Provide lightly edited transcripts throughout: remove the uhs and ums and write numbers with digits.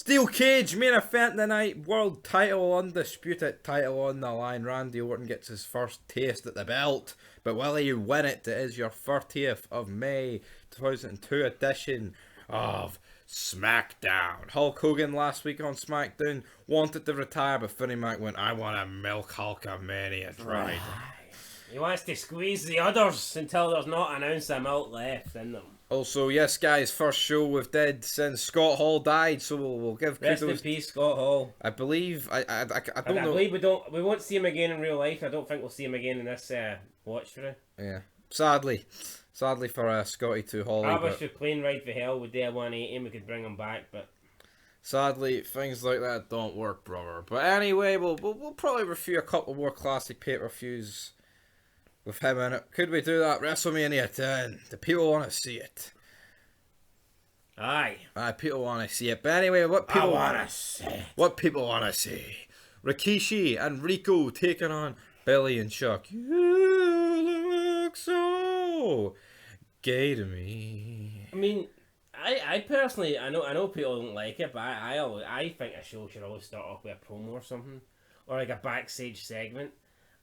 Steel cage main event tonight. World title, undisputed title on the line. Randy Orton gets his first taste at the belt. But will he win it? It is your 30th of May 2002 edition of SmackDown. Hulk Hogan last week on SmackDown wanted to retire, but Finny Mac went, I want to milk Hulkamania right. He wants to squeeze the others until there's not an ounce of milk left in them. Also, yes, guys, first show we've did since Scott Hall died, so we'll give Rest kudos. in peace, Scott Hall. I believe I don't And I know. believe we won't see him again in real life. I don't think we'll see him again in this watch through. Yeah, sadly for Scotty to Holly. I wish the plane ride for hell with their 180 we could bring him back, but sadly things like that don't work, brother. But anyway, we'll probably review a couple more classic pay-per-views with him in it. Could we do that? WrestleMania 10. The people want to see it. aye. People want to see it. But anyway, what people want to see. What people want to see. Rikishi and Rico taking on Billy and Chuck. You look so gay to me. I mean, I personally, I know people don't like it, but I think a show should always start off with a promo or something, or like a backstage segment.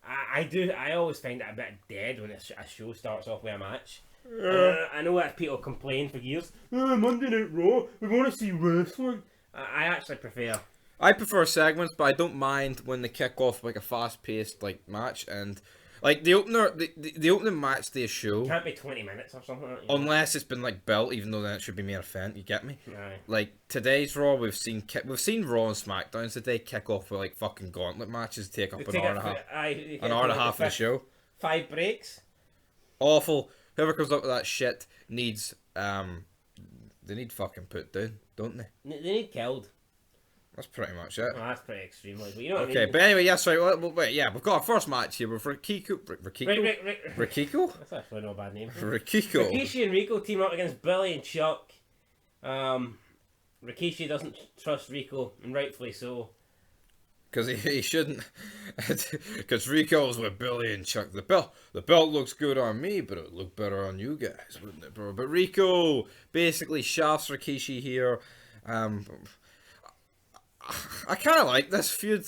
I always find it a bit dead when a show starts off with a match. I know that people complain for years. Monday Night Raw, we want to see wrestling. I actually prefer. I prefer segments, but I don't mind when they kick off like a fast-paced like match, and like the opener, the opening match to a show Can't be 20 minutes or something like that. unless it's been like built, even though then it should be main event. You get me? Aye. Like today's Raw, we've seen Raw and SmackDowns today kick off with like fucking gauntlet matches, take up an hour and a half, an hour and a half of the show. 5 breaks. Awful. Whoever comes up with that shit needs they need fucking put down, don't they? They need killed. That's pretty much it. Well, that's pretty extreme, like, but you know what I Okay, mean? but anyway, yeah, sorry. Wait, yeah, we've got our first match here with Rikiko. Rikiko? That's actually no bad name. Rikiko. Rikishi and Rico team up against Billy and Chuck. Rikishi doesn't trust Rico, and rightfully so. Because he shouldn't. Because Rico's with Billy and Chuck. The belt looks good on me, but it would look better on you guys, wouldn't it, bro? But Rico basically shafts Rikishi here. I kind of like this feud,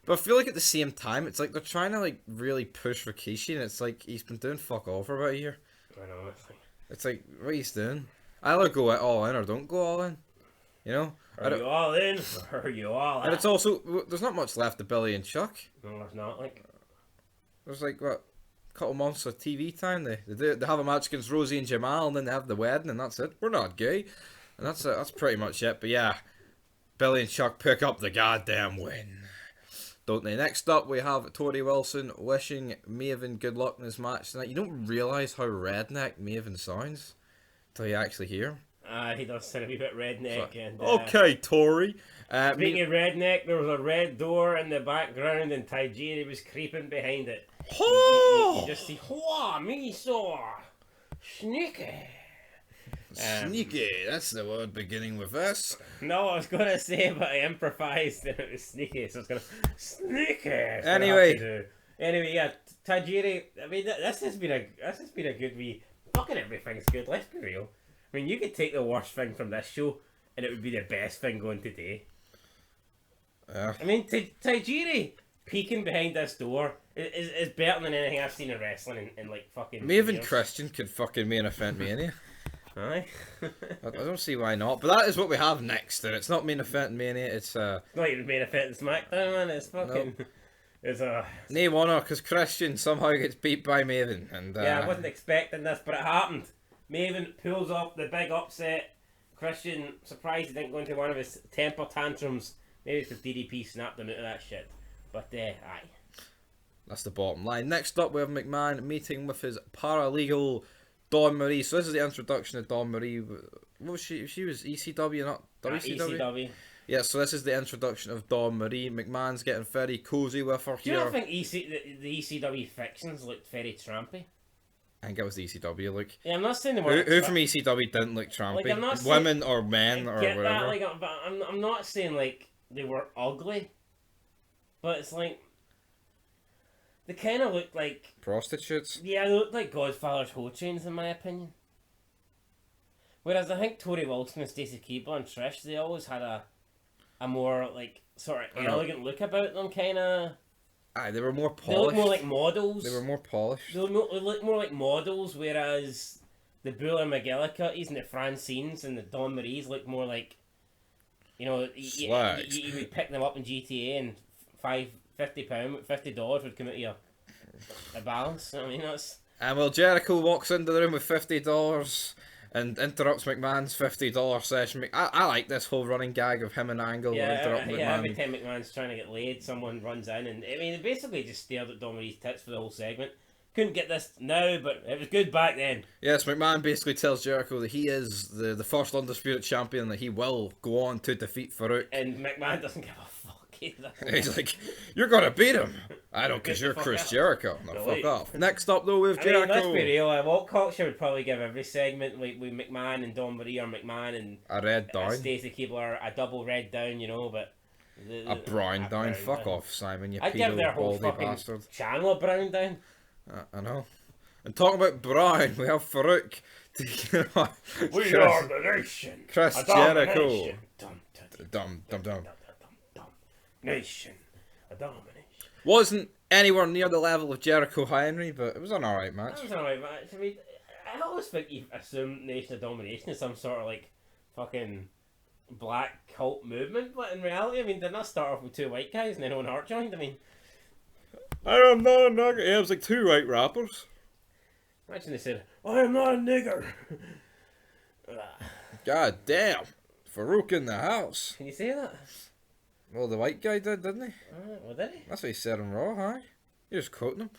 but I feel like at the same time, it's like they're trying to like really push Rikishi, and it's like he's been doing fuck all for about a year. I know. It's like, what he's doing? Either go all in or don't go all in. You know? Are you all in? Or are you all out? And it's also, there's not much left of Billy and Chuck. No, there's not. Like, There's like, what, a couple months of TV time. They have a match against Rosie and Jamal, and then they have the wedding, and that's it. We're not gay. And that's pretty much it. But yeah, Billy and Chuck pick up the goddamn win, don't they? Next up, we have Tori Wilson wishing Maven good luck in his match tonight. You don't realise how redneck Maven sounds until you actually hear him. he does sound a wee bit redneck. And, Okay, Tori. Speaking of redneck, there was a red door in the background, and Tajiri was creeping behind it. You just see, me so sneaky. Sneaky, that's the word beginning with S. No, I was gonna say, but I improvised and it was sneaky, so I was gonna sneaky. Anyway, yeah, Tajiri. I mean, this has been a good wee. Fucking everything's good. Let's be real. I mean, you could take the worst thing from this show, and it would be the best thing going today. I mean, Tajiri peeking behind this door is better than anything I've seen in wrestling in like fucking. Maven years. Christian could fucking main event Mania. Aye. I don't see why not, but that is what we have next, and it's not main event Mania, it's Not even main event SmackDown, man. It's fucking. Nope. It's a. no wonder, because Christian somehow gets beat by Maven, and Yeah, I wasn't expecting this, but it happened. Maven pulls off the big upset. Christian, surprised he didn't go into one of his temper tantrums. Maybe because DDP snapped him out of that shit. But, aye. that's the bottom line. Next up, we have McMahon meeting with his paralegal, Dawn Marie. So this is the introduction of Dawn Marie. What was she? She was ECW, not WCW? ECW. Yeah, so this is the introduction of Dawn Marie. McMahon's getting very cozy with her Do you here. not think the ECW fictions looked very trampy? I think it was the ECW look. Yeah, I'm not saying they weren't. Who from ECW didn't look trampy? Like, I'm not Women or men or get whatever. that, like, but I'm not saying like they were ugly, but it's like they kind of looked like Prostitutes. they looked like Godfather's whole chains in my opinion. Whereas I think Tori Wilson and Stacey Keibler and Trish, they always had a a more like sort of elegant look about them, kind of. Aye, they were more They look polished. more like models. They were more polished. They look more like models, whereas the Bull and McGillicuddies and the Francines and the Don Maries look more like, you know, you would pick them up in GTA and $50 would come out of your a balance. I mean, that's. And well, Jericho walks into the room with $50 and interrupts McMahon's $50 session. I like this whole running gag of him and Angle interrupting McMahon. Every time McMahon's trying to get laid, someone runs in, and I mean, they basically just stared at Don Marie's tits for the whole segment. Couldn't get this now, but it was good back then. Yes, McMahon basically tells Jericho that he is the first undisputed champion, that he will go on to defeat Farouk. And McMahon doesn't give a fuck either. He's like, you're gonna beat him. I don't, because you're Chris Jericho. No, fuck off. Next up, though, we have Jericho. Let's be real. Walt Coxer would probably give every segment with McMahon and Don Marie, or McMahon and a red down, Stacey Keebler, a double red down, you know, but a brown down. Fuck off, Simon. You I'd give their whole fucking bastard. channel a brown down. I know. And talking about brown, we have Farouk. We are the nation. Chris Jericho. Dum. Nation. A domination. Wasn't anywhere near the level of Jericho Henry, but it was an alright match. It was an alright match. I mean, I always think you assume Nation of Domination is some sort of like fucking black cult movement, but in reality, I mean, didn't that start off with two white guys and then Owen Hart joined? I mean, I am not a nugget. Yeah, it was like two white rappers. Imagine they said, I am not a nigger. God damn. Farouk in the house. Can you say that? Well, the white guy did, didn't he? Well, did he? That's what he said on Raw, huh? You're just quoting him.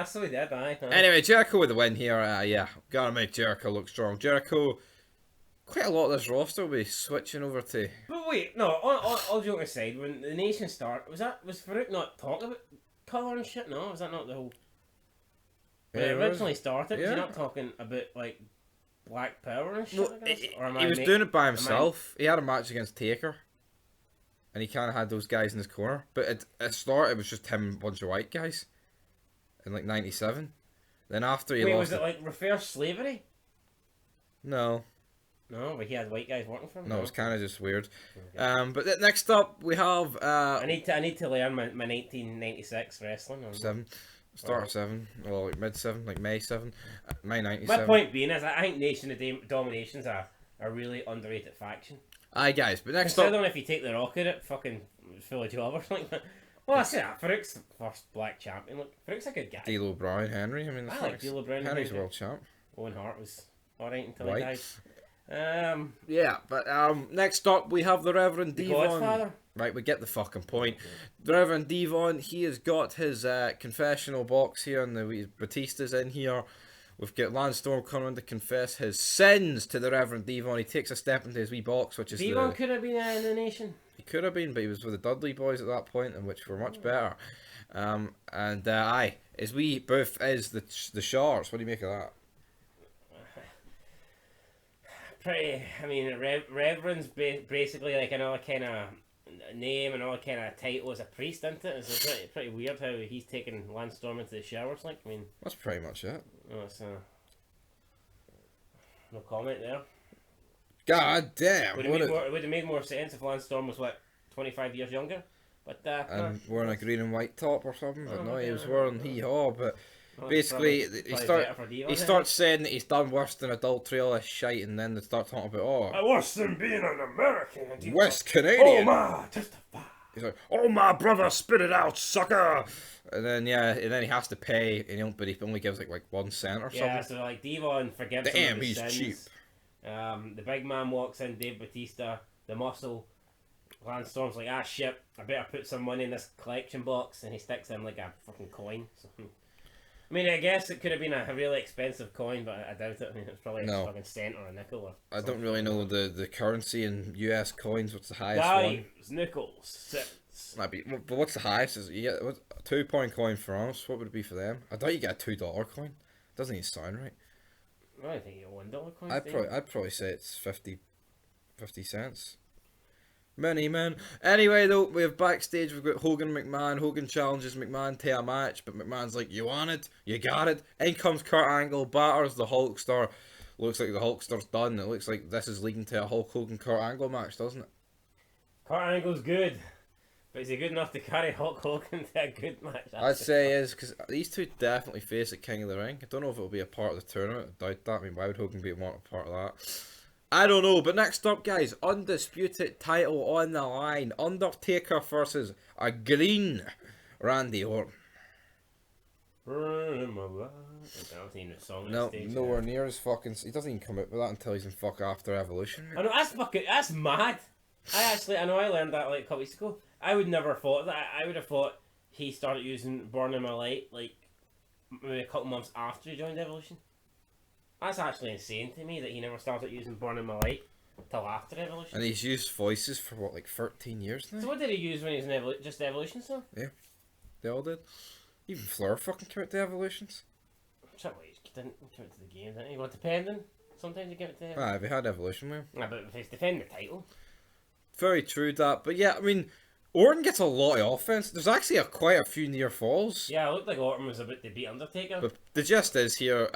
So he did, aye. Anyway, Jericho with the win here. Yeah, gotta make Jericho look strong. Jericho, quite a lot of this roster will be switching over to... But wait, no, all joking aside, when the Nation started, was Farouk not talking about colour and shit? No, was that not the whole... When it originally started, was he not talking about, like, black power and shit, well, I guess? Or he was doing it by himself. He had a match against Taker. And he kind of had those guys in his corner. But at the start, it was just him and a bunch of white guys. In, like, 97. Then after he lost... was it, like, reverse slavery? No. No, but he had white guys working for him? No, it was kind of just weird. Okay. But next up, we have... I need to learn my 1996 wrestling. Seven. Start of 7, well, like mid-7, like May 7, May 97. My point being is, I think Nation of Domination's a really underrated faction. Aye, guys, but next up... up... if you take the Rock at it, fucking full of jobbers like that. Well, I say that, Farouk's first black champion. Look, Farouk's a good guy. D'Lo Brown, Henry, I mean... I like D'Lo Brown. Henry's world champ. Owen Hart was alright until he died. Yeah, but next up we have the Reverend Devon. Godfather. Right, we get the fucking point. The Reverend Devon, he has got his confessional box here, and Batista's in here. We've got Lance Storm coming to confess his sins to the Reverend Devon. He takes a step into his wee box, which is Devon could have been in the Nation. He could have been, but he was with the Dudley Boys at that point, and which were much better. Aye, his wee booth is the Sharks. What do you make of that? Pretty, I mean, Reverend's basically like another kind of name, another kind of title as a priest, isn't it? It's pretty weird how he's taking Lance Storm into the showers, like, I mean... That's pretty much it. Oh, so... No comment there. God damn! Would have made more sense if Lance Storm was, 25 years younger? But, and wearing a green and white top or something, but no, he was wearing hee-haw, but... Basically, he starts saying that he's done worse than adultery, all this shite, and then they start talking about, worse than being an American. West Canadian. Oh my, testify. He's like, oh my brother, spit it out, sucker. And then he has to pay, but he only gives like 1 cent or something. Yeah, so like Devon forgives him of his sins. Cheap. The big man walks in, Dave Batista, the muscle. Lance Storm's like, shit, I better put some money in this collection box, and he sticks in like a fucking coin. I mean, I guess it could have been a really expensive coin, but I doubt it. I mean, it's probably a fucking cent or a nickel or I don't really know the currency in US coins. What's the highest one? Nickels, cents. But what's the highest? Is you get a 2-point coin for us? What would it be for them? I thought you get a $2 coin. Doesn't even sound right. I think you get a $1 coin. I'd probably say it's 50 cents. Many men. Anyway, though, we have backstage, we've got Hogan and McMahon. Hogan challenges McMahon to a match, but McMahon's like, you want it? You got it? In comes Kurt Angle, batters the Hulkster. Looks like the Hulkster's done. It looks like this is leading to a Hulk Hogan-Kurt Angle match, doesn't it? Kurt Angle's good, but is he good enough to carry Hulk Hogan to a good match? I'd say is because these two definitely face at King of the Ring. I don't know if it'll be a part of the tournament. I doubt that. I mean, why would Hogan be a part of that? I don't know. But next up, guys, undisputed title on the line: Undertaker versus a green Randy Orton. No, nowhere near as fucking. He doesn't even come out with that until he's in fuck after Evolution. I know that's mad. I know I learned that like a couple weeks ago. I would never have thought that. I would have thought he started using Burn in My Light like maybe a couple months after he joined Evolution. That's actually insane to me that he never started using Burn in My Light till after Evolution. And he's used voices for what, like 13 years now? So what did he use when he was in just Evolution stuff? Yeah, they all did. Even Flair fucking came out to Evolutions. Triple H didn't come out to the game, didn't he? Well, depending. Sometimes he came out to Evolution. Ah, we had Evolution, man. Nah, but if he's defending the title. Very true, that. But yeah, I mean, Orton gets a lot of offense. There's actually quite a few near falls. Yeah, it looked like Orton was about to beat Undertaker. But the gist is here,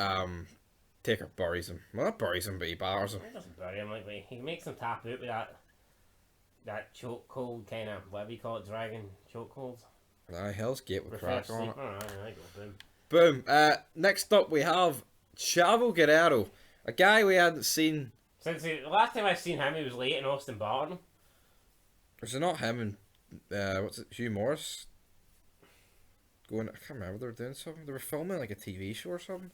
Taker buries him. Well, not buries him, but he bars him. He doesn't bury him, like, he makes him tap out with that chokehold kind of, whatever you call it, dragon chokehold. Aye, Hell's Gate with crack on it. Alright, there you go, boom. Boom. Next up we have Chavo Guerrero, a guy we hadn't seen. Since the last time I seen him, he was late in Austin Barton. Was it not him and what's it, Hugh Morris? Going, I can't remember. They were doing something. They were filming like a TV show or something.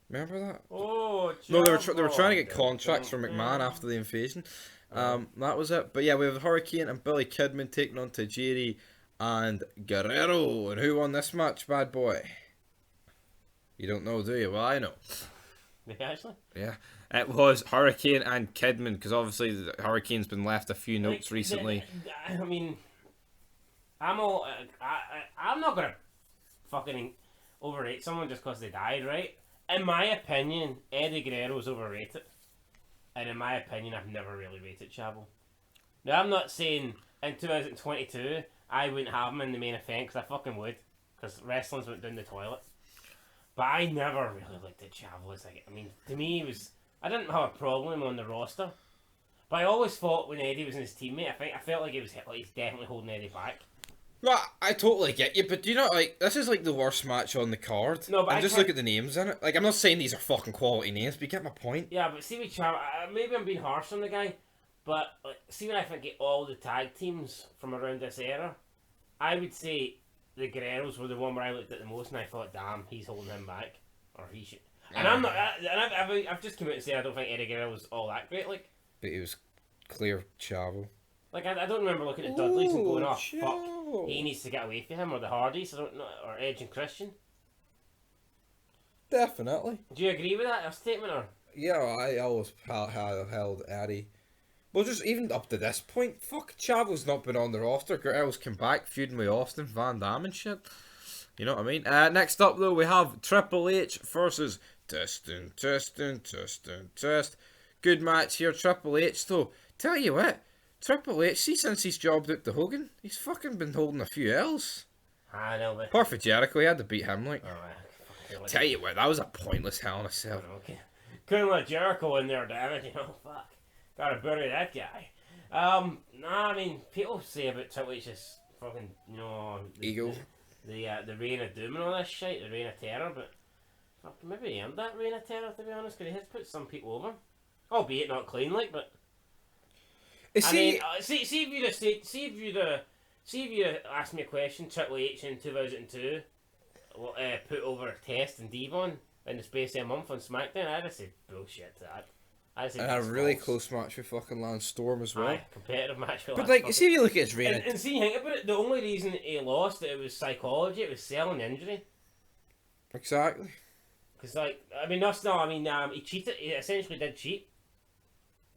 Remember that? Oh, no, they were trying to get contracts from McMahon after the invasion. That was it. But yeah, we have Hurricane and Billy Kidman taking on Tajiri and Guerrero. And who won this match, bad boy? You don't know, do you? Well, I know. Did he actually? Yeah. It was Hurricane and Kidman, because obviously the Hurricane's been left a few notes recently. I mean, I'm not gonna fucking overrate someone just because they died, right? In my opinion, Eddie Guerrero's overrated. And in my opinion, I've never really rated Chavo. Now, I'm not saying in 2022 I wouldn't have him in the main event, because I fucking would. Because wrestling's went down the toilet. But I never really looked at Chavo as like, I mean, to me, he was... I didn't have a problem on the roster. But I always thought when Eddie was in his teammate, I felt like he's definitely holding Eddie back. No, I totally get you, but do you know, like, this is like the worst match on the card. No, but just look at the names in it. Like, I'm not saying these are fucking quality names, but you get my point. Yeah, but see with Chavo, maybe I'm being harsh on the guy, but like, see when I think of all the tag teams from around this era, I would say the Guerreros were the one where I looked at the most and I thought, damn, he's holding him back, or he should. And I'm not. And I've just come out and said I don't think Eddie Guerrero was all that great. Like, but he was clear Chavo. Like I don't remember looking at Dudley's and going, "Oh fuck, he needs to get away from him," or the Hardys. I don't know, or Edge and Christian. Definitely. Do you agree with that statement, or? Yeah, I always held Eddie. Well, just even up to this point, fuck, Chavo's not been on the roster. Guerrero's come back, feuding with Austin, Van Damme and shit. You know what I mean? Next up, though, we have Triple H versus Testing. Good match here, Triple H, though. Tell you what, Triple H, see, since he's jobbed out to Hogan, he's fucking been holding a few L's. I know, but... Poor for Jericho, he had to beat him, like. Oh, Tell you what, that was a pointless Hell in a Cell. Okay. Couldn't let Jericho in there, damn it, you know, fuck. Gotta bury that guy. Nah, I mean, people say about Triple H's fucking, you know... Ego. The reign of doom and all this shit, the reign of terror, but fuck, maybe he earned that reign of terror, to be honest, because he has put some people over, albeit not clean, like. But I mean, see if you'd asked me a question, Triple H in 2002 put over Test and Devon in the space of a month on SmackDown, I'd have said bullshit to that. And a really close match with fucking Lance Storm as well. Aye, competitive match with But like, see if you look at his reign. And see, think about it, the only reason he lost, it was psychology, it was selling injury. Exactly. Because, like, I mean, that's not, I mean, he cheated, he essentially did cheat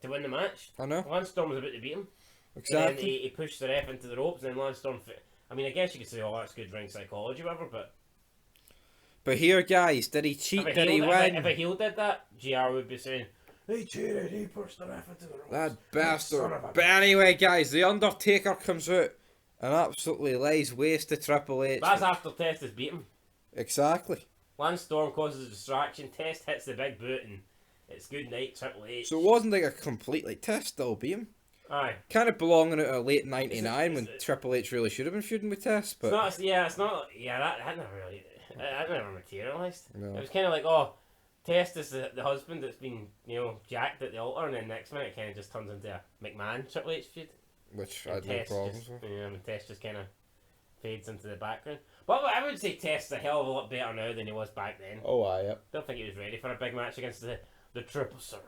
to win the match. I know. Lance Storm was about to beat him. Exactly. And then he pushed the ref into the ropes, and then Lance Storm, I mean, I guess you could say, oh, that's good ring psychology, whatever, but... But here, guys, did he cheat, did he win? If a heel did that, GR would be saying, he cheated, he pushed the ref into the ropes. That bastard. But anyway, guys, The Undertaker comes out and absolutely lays waste to Triple H. That's after Test has beat him. Exactly. Lance Storm causes a distraction, Test hits the big boot, and it's good night, Triple H. So it wasn't like a complete, like, Test still beat him. Aye. Kind of belonging at a late '99 Is when it- Triple H really should have been feuding with Test, but It's not. Yeah, that never really. That never materialised. No. It was kind of like, oh, Test is the husband that's been jacked at the altar, and then next minute it kind of just turns into a McMahon Triple H feud. which And I had no Test problems just, with. and Test just kind of fades into the background. But I would say Test's a hell of a lot better now than he was back then. Oh, aye, yep. Don't think he was ready for a big match against the Triple Sir.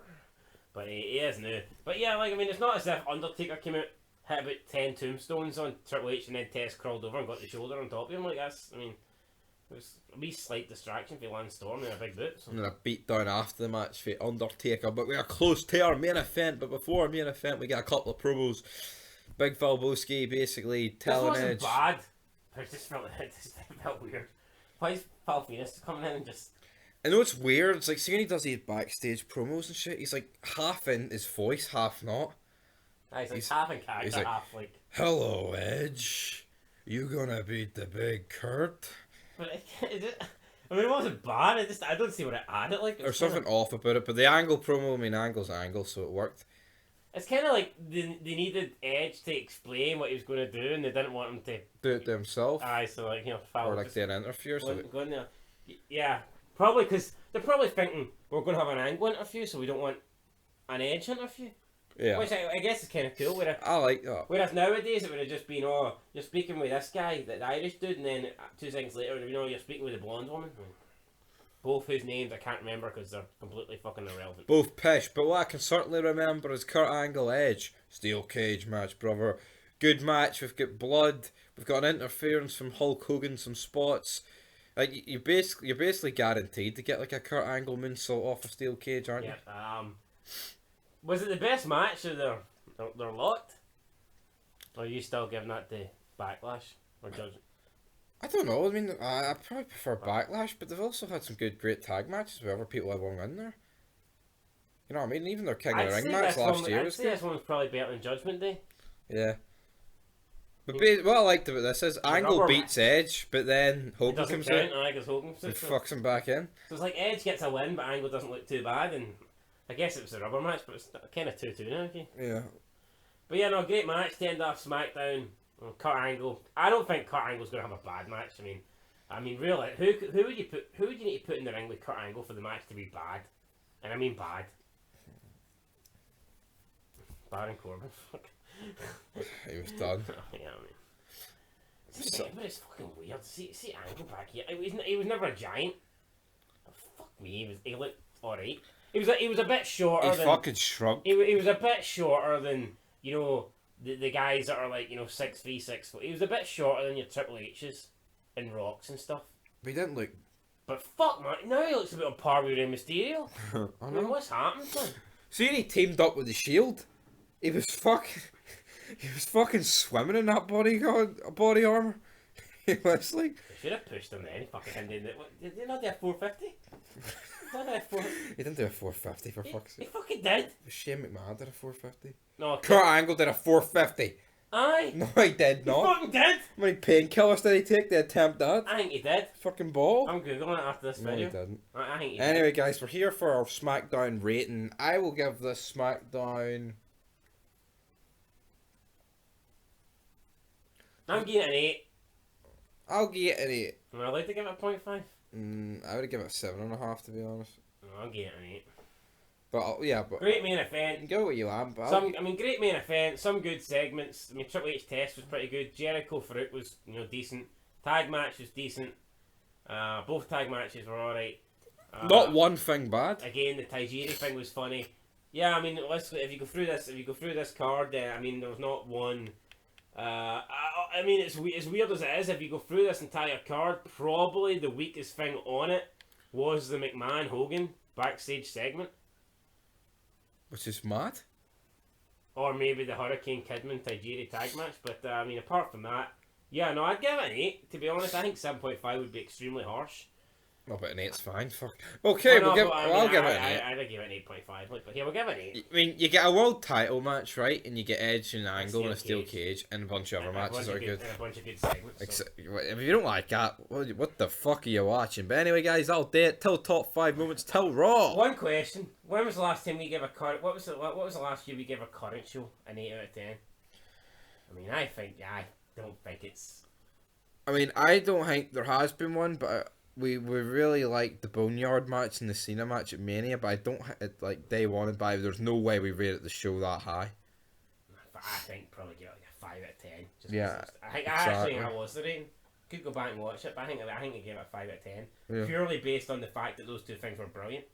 But he is now. But yeah, like, I mean, it's not as if Undertaker came out, hit about 10 tombstones on Triple H, and then Test crawled over and got the shoulder on top of him. Like, that's, I mean, it was a wee slight distraction for Lance Storm in a big boot. So. And then a beat down after the match for Undertaker, but we are close to our main event. But before our main event, we got a couple of promos. Big Valboski basically telling This wasn't Edge. bad, but it just felt weird. Why is Val Venus coming in and just... I know it's weird. It's like, see when he does these backstage promos and shit, he's like half in his voice, half not. He's half in character, he's like, half like... Hello, Edge. You gonna beat the big Kurt? But I mean, it wasn't bad. I don't see what it added. Like, There's something off about it, but the Angle promo, I mean, Angle's Angle, so it worked. It's kind of like they needed Edge to explain what he was going to do, and they didn't want him to Do it to himself, so like foul. or like do an interview. So go in there. Yeah, probably because they're probably thinking we're going to have an Angle interview, so we don't want an Edge interview. yeah, Which I guess is kind of cool. I like that. Whereas nowadays it would have just been, oh, you're speaking with this guy, the Irish dude, and then 2 seconds later, you're speaking with the blonde woman. Both whose names I can't remember because they're completely fucking irrelevant. Both pish, but what I can certainly remember is Kurt Angle Edge. Steel cage match, brother. Good match, we've got blood, we've got an interference from Hulk Hogan, some spots. Like, you're basically guaranteed to get like a Kurt Angle moonsault off a steel cage, aren't you? Yeah. Was it the best match of their lot? Or are you still giving that to Backlash or Judgment? I don't know, I mean, I probably prefer Backlash, but they've also had some great tag matches where other people have won in there. You know what I mean? Even their King of the Ring match last year I'd was say good. this one's probably better than Judgment Day. Yeah. But what I liked about this is Angle rubber beats Edge, but then It Hogan doesn't comes count, out because Hogan and sits so fucks him back in. it's like Edge gets a win, but Angle doesn't look too bad, and I guess it was a rubber match, but it's kind of 2-2 now, okay? Yeah. But yeah, no, great match to end off SmackDown. Kurt Angle. I don't think Kurt Angle's going to have a bad match. I mean, really, who would you need to put in the ring with Kurt Angle for the match to be bad? And I mean bad. Baron Corbin. He was done. Yeah, I mean. But it's fucking weird. See Angle back here. He was never a giant. Oh, fuck me, he looked alright. He was a bit shorter He than fucking shrunk. he was a bit shorter than the guys that are like 6'3", 6 foot. He was a bit shorter than your Triple H's and Rocks and stuff. But he didn't look. But fuck man, now he looks a bit on par with Rey Mysterio. I I mean, know. what's happened, man? See, when he teamed up with the Shield. He was fucking swimming in that body armor. He was like. They should have pushed him then. He fucking did it. Did they not do a 450? He didn't do a 450 for fuck's He sake. fucking did. Shane McMahon did a 450. No, Kurt Angle did a 450. aye. No, he did He not. fucking did. How many painkillers did he take to attempt that? I think he did. Fucking ball. I'm googling it after this No, he video. didn't. I think he Anyway, guys, we're here for our SmackDown rating. I will give this SmackDown. I'm giving it an 8. I'll give it an 8. Am I allowed to give it a 0.5? I would give it a 7.5 to be honest. No, I'll give it an 8. But but Great main event. go what you want. But Great main event. Some good segments. I mean, Triple H Test was pretty good. Jericho Farouk was, decent. Tag match was decent. Both tag matches were alright. not one thing bad. Again, the Tajiri thing was funny. Yeah, I mean, if you go through this card, I mean, there was not one. I mean, it's as weird as it is. If you go through this entire card, probably the weakest thing on it was the McMahon Hogan backstage segment. Which is mad. Or maybe the Hurricane Kidman Tajiri tag match. But, I mean, apart from that, yeah, no, I'd give it an 8. To be honest, I think 7.5 would be extremely harsh. No, but an 8's fine. Fuck. Okay, Oh, no, I'll give it an 8. I'd give it an 8.5. But here, we'll give it an 8. I mean, you get a world title match, right? And you get Edge and Angle and a steel cage. cage and a bunch of other matches that are good. And a bunch of good segments. So. If you don't like that, what the fuck are you watching? But anyway, guys, that'll do it. Till top 5 moments, till Raw. One question: when was the last time we gave a current? What was the last year we gave a current show an 8 out of 10? I mean, I don't think it's. I mean, I don't think there has been one, but we really like the Boneyard match and the Cena match at Mania, but I don't like day one and by. There's no way we rated the show that high. I think probably give it like a 5 out of 10. Just Yeah, I actually think I was the rating. Could go back and watch it, but I think I gave it a 5 out of 10. Yeah. Purely based on the fact that those two things were brilliant.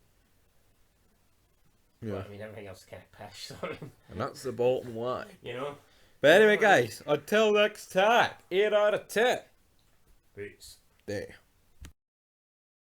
Yeah. But, I mean, everything else is kind of pish, sorry. And that's the bottom line. You know? But anyway, guys, until next time, 8 out of 10. Boots. There.